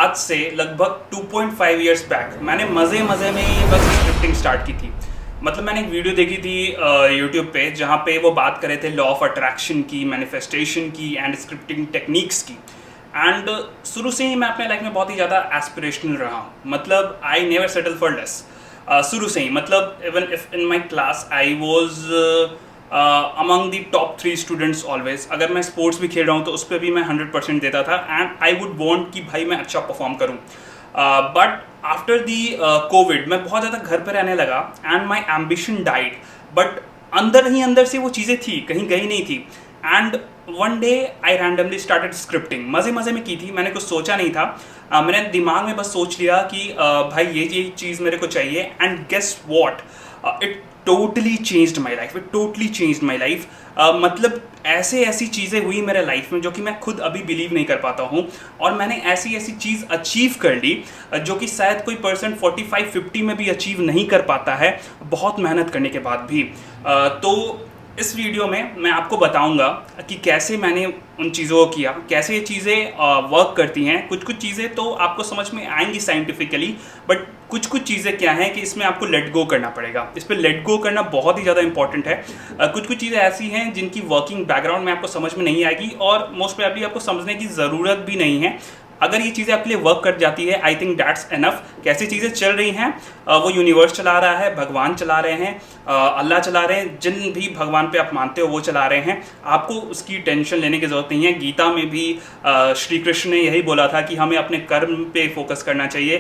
आज से लगभग 2.5 ईयर्स बैक मैंने मज़े मज़े में ये बस स्क्रिप्टिंग स्टार्ट की थी। मतलब मैंने एक वीडियो देखी थी यूट्यूब पे, जहाँ पे वो बात कर रहे थे लॉ ऑफ अट्रैक्शन की, मैनिफेस्टेशन की एंड स्क्रिप्टिंग टेक्निक्स की। एंड शुरू से ही मैं अपने लाइफ में बहुत ही ज़्यादा एस्पिरेशनल रहा हूँ। मतलब I never settle for less. शुरू से ही, मतलब even if in my class I was among the top 3 students always. अगर मैं स्पोर्ट्स भी खेल रहा हूँ तो उस पर भी मैं 100% देता था एंड आई वुड वॉन्ट कि भाई मैं अच्छा परफॉर्म करूँ। बट आफ्टर दी कोविड मैं बहुत ज़्यादा घर पर रहने लगा and my ambition died. But अंदर ही अंदर से वो चीज़ें थी, कहीं गई नहीं थी। And one day I randomly started scripting. मज़े मज़े में की थी, मैंने कुछ सोचा नहीं था। मैंने दिमाग में बस सोच लिया कि भाई ये चीज़ मेरे को चाहिए। And guess what, it totally changed my life, it totally changed my life. मतलब ऐसी चीज़ें हुई मेरे लाइफ में जो कि मैं खुद अभी बिलीव नहीं कर पाता हूँ। और मैंने ऐसी चीज़ अचीव कर ली जो कि शायद कोई पर्सन 45-50 में भी अचीव नहीं कर पाता है, बहुत मेहनत करने के बाद भी। तो इस वीडियो में मैं आपको बताऊंगा कि कैसे मैंने उन चीज़ों को किया, कैसे ये चीज़ें वर्क करती हैं। कुछ चीज़ें तो आपको समझ में आएंगी साइंटिफिकली, बट कुछ चीज़ें क्या हैं कि इसमें आपको लेट गो करना पड़ेगा। इस पर लेट गो करना बहुत ही ज़्यादा इंपॉर्टेंट है। कुछ चीज़ें ऐसी हैं जिनकी वर्किंग बैकग्राउंड में आपको समझ में नहीं आएगी और मोस्ट प्रोबेबली आपको समझने की ज़रूरत भी नहीं है। अगर ये चीज़ें आपके लिए वर्क कर जाती है, आई थिंक दैट्स इनफ। कैसी चीज़ें चल रही हैं, वो यूनिवर्स चला रहा है, भगवान चला रहे हैं, अल्लाह चला रहे हैं, जिन भी भगवान पे आप मानते हो वो चला रहे हैं। आपको उसकी टेंशन लेने की ज़रूरत नहीं है। गीता में भी श्री कृष्ण ने यही बोला था कि हमें अपने कर्म पे फोकस करना चाहिए,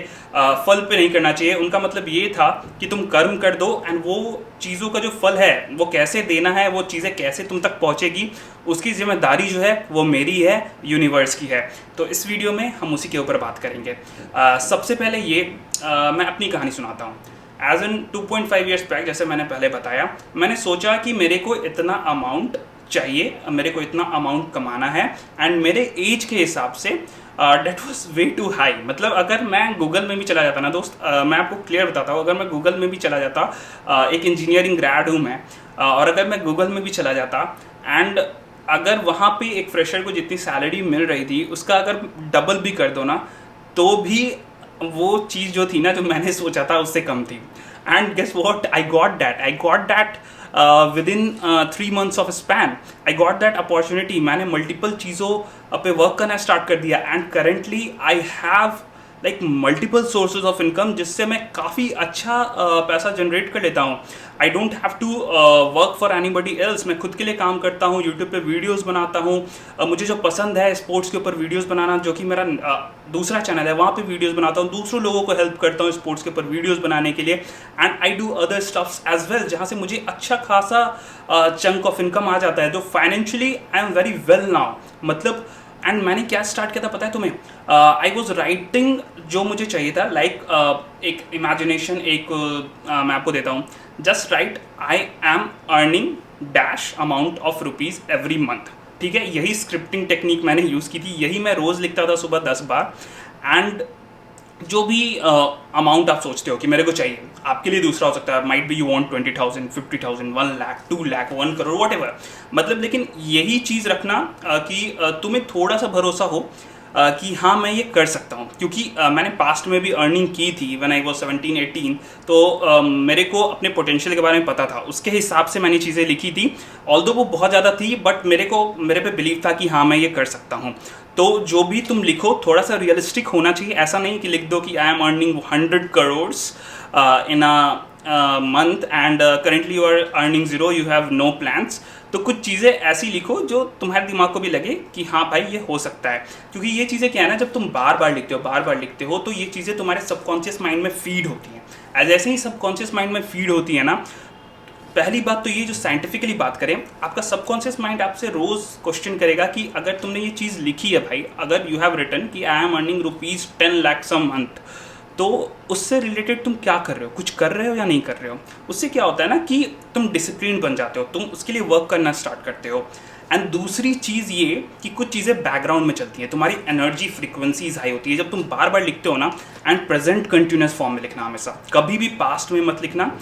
फल पे नहीं करना चाहिए। उनका मतलब ये था कि तुम कर्म कर दो एंड वो चीज़ों का जो फल है वो कैसे देना है, वो चीज़ें कैसे तुम तक पहुँचेगी, उसकी जिम्मेदारी जो है वो मेरी है, यूनिवर्स की है। तो इस वीडियो में हम उसी के ऊपर बात करेंगे। सबसे पहले ये मैं अपनी कहानी सुनाता हूँ। एज इन 2.5 ईयर्स बैक, जैसे मैंने पहले बताया, मैंने सोचा कि मेरे को इतना अमाउंट चाहिए, मेरे को इतना अमाउंट कमाना है एंड मेरे एज के हिसाब से debt was way too high. मतलब अगर मैं गूगल में भी चला जाता ना दोस्त, मैं आपको क्लियर बताता हूँ, अगर मैं गूगल में भी चला जाता, एक इंजीनियरिंग ग्रेड हूँ मैं, और अगर मैं गूगल में भी चला जाता एंड अगर वहाँ पे एक फ्रेशर को जितनी सैलरी मिल रही थी उसका अगर डबल भी कर दो ना, तो भी वो चीज़ जो थी ना, जो मैंने सोचा था उससे कम थी। And guess what, I got that within 3 months of span. I got that opportunity. मैंने मल्टीपल चीज़ों पे वर्क करना स्टार्ट कर दिया and currently I have like multiple sources of income, जिससे मैं काफ़ी अच्छा पैसा जनरेट कर लेता हूँ। I don't have to work for anybody else. मैं खुद के लिए काम करता हूँ, यूट्यूब पे वीडियोस बनाता हूँ। मुझे जो पसंद है स्पोर्ट्स के ऊपर वीडियोस बनाना, जो कि मेरा दूसरा चैनल है, वहाँ पे वीडियोस बनाता हूँ, दूसरों लोगों को हेल्प करता हूँ स्पोर्ट्स के ऊपर वीडियोस बनाने के लिए। And I do other stuffs as well, जहाँ से मुझे अच्छा खासा चंक ऑफ इनकम आ जाता है, जो financially I am very well now. मतलब एंड मैंने क्या स्टार्ट किया था पता है तुम्हें? आई वॉज राइटिंग जो मुझे चाहिए था, लाइक एक इमेजिनेशन, एक मैं आपको देता हूँ। Just right, I am earning dash amount of rupees every month. ठीक है, यही स्क्रिप्टिंग टेक्निक मैंने यूज़ की थी, यही मैं रोज़ लिखता था सुबह 10 बार। एंड जो भी अमाउंट आप सोचते हो कि मेरे को चाहिए, आपके लिए दूसरा हो सकता है। Might be you want 20,000, 50,000, 1 lakh, 2 lakh, 1 crore, what ever. मतलब लेकिन यही चीज़ रखना कि तुम्हें थोड़ा सा भरोसा हो कि हाँ मैं ये कर सकता हूँ। क्योंकि मैंने पास्ट में भी अर्निंग की थी व्हेन आई वाज 17-18, तो मेरे को अपने पोटेंशियल के बारे में पता था, उसके हिसाब से मैंने चीज़ें लिखी थी। ऑल्दो वो बहुत ज़्यादा थी, बट मेरे पे बिलीव था कि हाँ मैं ये कर सकता हूँ। तो जो भी तुम लिखो थोड़ा सा रियलिस्टिक होना चाहिए। ऐसा नहीं कि लिख दो कि I am earning 100 crore in a month and currently you are earning 0, you have no plans. तो कुछ चीज़ें ऐसी लिखो जो तुम्हारे दिमाग को भी लगे कि हाँ भाई ये हो सकता है। क्योंकि ये चीज़ें क्या है ना, जब तुम बार बार लिखते हो तो ये चीज़ें तुम्हारे सबकॉन्शियस माइंड में फीड होती हैं। जैसे ही सबकॉन्शियस माइंड में फीड होती है ना, पहली बात तो ये, जो साइंटिफिकली बात करें, आपका सबकॉन्शियस माइंड आपसे रोज़ क्वेश्चन करेगा कि अगर तुमने ये चीज़ लिखी है भाई, अगर यू हैव रिटन कि I am earning rupees 10 lakhs a month, तो उससे रिलेटेड तुम क्या कर रहे हो, कुछ कर रहे हो या नहीं कर रहे हो। उससे क्या होता है ना कि तुम डिसिप्लिन बन जाते हो, तुम उसके लिए वर्क करना स्टार्ट करते हो। एंड दूसरी चीज़ ये कि कुछ चीज़ें बैकग्राउंड में चलती हैं, तुम्हारी एनर्जी फ्रीक्वेंसीज हाई होती है जब तुम बार बार लिखते हो ना। एंड प्रेजेंट कंटिन्यूस फॉर्म में लिखना हमेशा, कभी भी पास्ट में मत लिखना,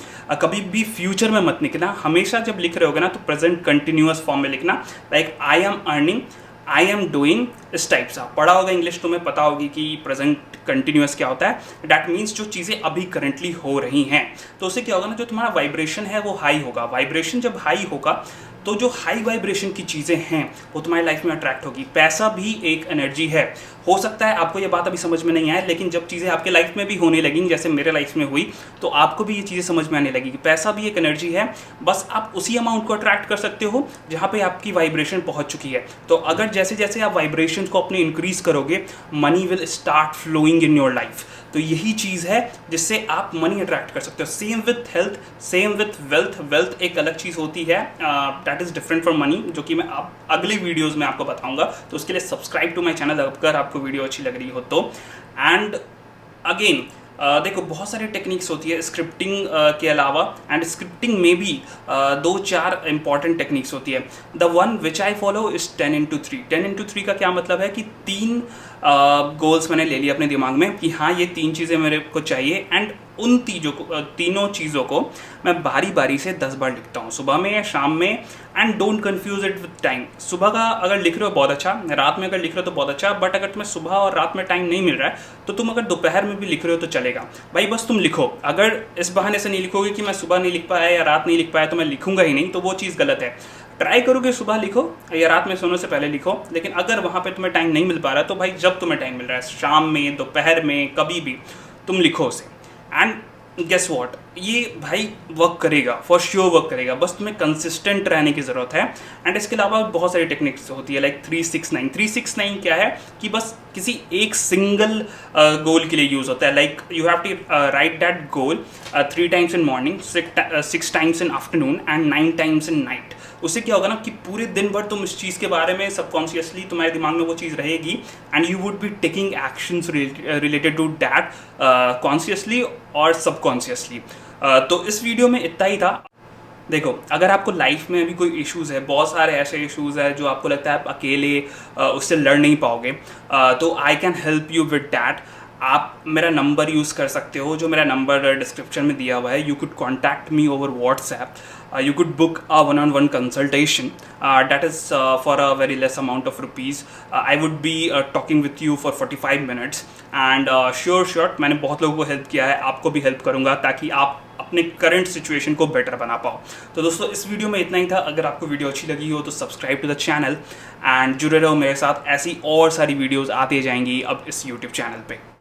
कभी भी फ्यूचर में मत लिखना। हमेशा जब लिख रहे होगे ना तो प्रेजेंट कंटिन्यूस फॉर्म में लिखना। Like I am earning I am doing इस टाइप सा। पढ़ा होगा इंग्लिश, तुम्हें पता होगी कि प्रेजेंट कंटिन्यूअस क्या होता है। दैट मीन्स जो चीज़ें अभी करंटली हो रही हैं, तो उससे क्या होगा ना, जो तुम्हारा वाइब्रेशन है वो हाई होगा। वाइब्रेशन जब हाई होगा तो जो हाई वाइब्रेशन की चीज़ें हैं वो तुम्हारी लाइफ में अट्रैक्ट होगी। पैसा भी एक एनर्जी है। हो सकता है आपको ये बात अभी समझ में नहीं आए, लेकिन जब चीज़ें आपके लाइफ में भी होने लगेंगी, जैसे मेरे लाइफ में हुई, तो आपको भी ये चीज़ें समझ में आने लगेगी। पैसा भी एक एनर्जी है, बस आप उसी अमाउंट को अट्रैक्ट कर सकते हो जहाँ पे आपकी वाइब्रेशन पहुँच चुकी है। तो अगर जैसे जैसे आप वाइब्रेशन को अपने इंक्रीज करोगे, money will start flowing in your life. तो यही चीज़ है जिससे आप मनी अट्रैक्ट कर सकते हो। Same with health, same with wealth. Wealth एक अलग चीज़ होती है, that is different from money, जो कि मैं अगली वीडियोज़ में आपको बताऊंगा। तो उसके लिए सब्सक्राइब टू माई चैनल अगर आपको वीडियो अच्छी लग रही हो तो। एंड अगेन देखो, बहुत सारी टेक्निक्स होती है स्क्रिप्टिंग के अलावा, एंड स्क्रिप्टिंग में भी 2-4 इंपॉर्टेंट टेक्निक्स होती है। The one which I follow is 10x3। 10x3 का क्या मतलब है कि 3 गोल्स मैंने ले लिए अपने दिमाग में कि हाँ ये 3 चीज़ें मेरे को चाहिए, एंड उन तीनों चीज़ों को मैं बारी बारी से 10 बार लिखता हूँ, सुबह में या शाम में। And don't confuse it with time. सुबह का अगर लिख रहे हो बहुत अच्छा, रात में अगर लिख रहे हो तो बहुत अच्छा, बट अगर तुम्हें सुबह और रात में टाइम नहीं मिल रहा है तो तुम अगर दोपहर में भी लिख रहे हो तो चलेगा भाई, बस तुम लिखो। अगर इस बहाने से नहीं लिखोगे कि मैं सुबह नहीं लिख पाया या रात नहीं लिख पाया तो मैं लिखूंगा ही नहीं, तो वो चीज़ गलत है। ट्राई करोगे सुबह लिखो या रात में सोने से पहले लिखो, लेकिन अगर वहाँ पे तुम्हें टाइम नहीं मिल पा रहा है तो भाई जब तुम्हें टाइम मिल रहा है, शाम में, दोपहर में, कभी भी तुम लिखो उसे। एंड गेस वॉट, ये भाई वर्क करेगा, फॉर श्योर वर्क करेगा, बस तुम्हें कंसिस्टेंट रहने की ज़रूरत है। एंड इसके अलावा बहुत सारी टेक्निक्स होती है, लाइक 369। 369 क्या है कि बस किसी एक सिंगल गोल के लिए यूज़ होता है। Like you have to write that goal 3 times in morning, 6 times in afternoon and 9 times in night. उससे क्या होगा ना कि पूरे दिन भर तुम इस चीज़ के बारे में सबकॉन्शियसली तुम्हारे दिमाग में वो चीज़ रहेगी, and you would be taking actions related to that consciously और सबकॉन्शियसली। तो इस वीडियो में इतना ही था। देखो, अगर आपको लाइफ में अभी कोई इश्यूज़ है, बहुत सारे ऐसे इश्यूज़ है जो आपको लगता है आप अकेले उससे लड़ नहीं पाओगे, तो I can help you with that. आप मेरा नंबर यूज़ कर सकते हो, जो मेरा नंबर डिस्क्रिप्शन में दिया हुआ है। You could contact me over WhatsApp, you could book a one-on-one consultation, that is for a very less amount of rupees. I would be talking with you for 45 minutes, and sure मैंने बहुत लोगों को help किया है, आपको भी help करूँगा ताकि आप अपने करंट सिचुएशन को बेटर बना पाओ। तो दोस्तों, इस वीडियो में इतना ही था। अगर आपको वीडियो अच्छी लगी हो तो subscribe to the channel and जुड़े रहो मेरे साथ, ऐसी और सारी वीडियोज़ आती जाएंगी अब इस यूट्यूब चैनल पे।